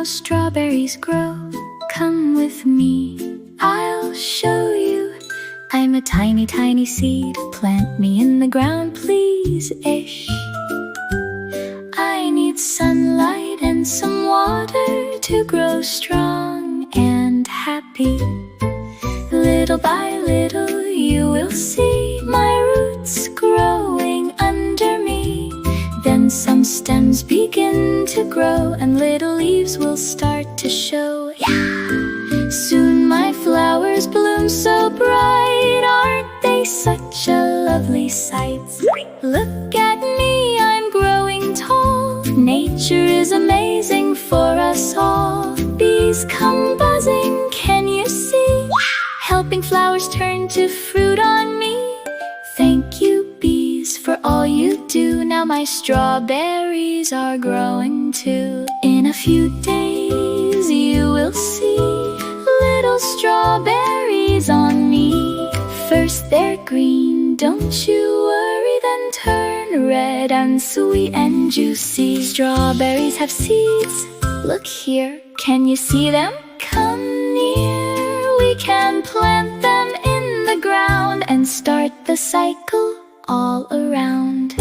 how strawberries grow. Come with me, I'll show you. I'm a tiny, tiny seed. Plant me in the ground, please-ish. I need sunlight and some water to grow strong and happy. Little by little you will see my roots growing under me. Then some stems begin to grow and little leaves will start to show. Yeah! Soon my flowers bloom so bright. Aren't they such a lovely sight? Look at me, I'm growing tall. Nature is amazing for us all. Bees come buzzing, can you see? Helping flowers turn to fruit on me. Thank you, bees, for all you do. Now my strawberries are growing too. In a few days you will see little strawberries on me. First they're green, don't you worry, then turn red and sweet and juicy. Strawberries have seeds, look here, can you see them? Come near, we can plant them in the ground and start the cycle all around.